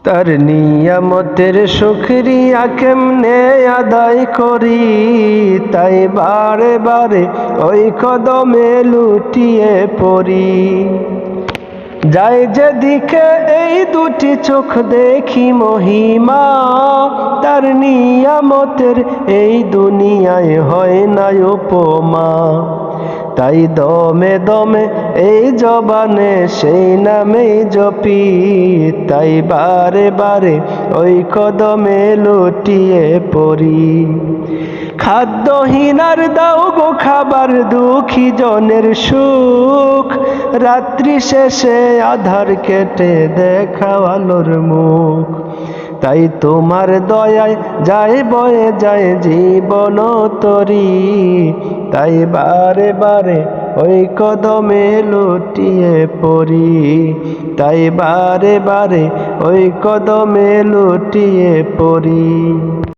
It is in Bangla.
তার নিয়ামতের শুকরিয়া কেমনে আদায় করি, তাই বারে বারে ওই কদমে লুটিয়ে পড়ি। যাই যেদিকে এই দুটি চোখ দেখি মহিমা, তার নিয়ামতের এই দুনিয়ায় হয় না উপমা। তাই দমে দমে এই জবানে সেই নামেই জপি, তাই বারে বারে ওই কদমে লুটিয়ে পড়ি। খাদ্যহীনার দাও গো খাবার, দুঃখী জনের সুখ, রাত্রি শেষে আধার কেটে দেখাও আলোর মুখ। তাই তোমার দয়ায় যায় বয়ে যায় জীবন তরি, তাই বারে বারে ওই কদমে লুটিয়ে পড়ি, তাই বারে বারে ওই কদমে লুটিয়ে পড়ি।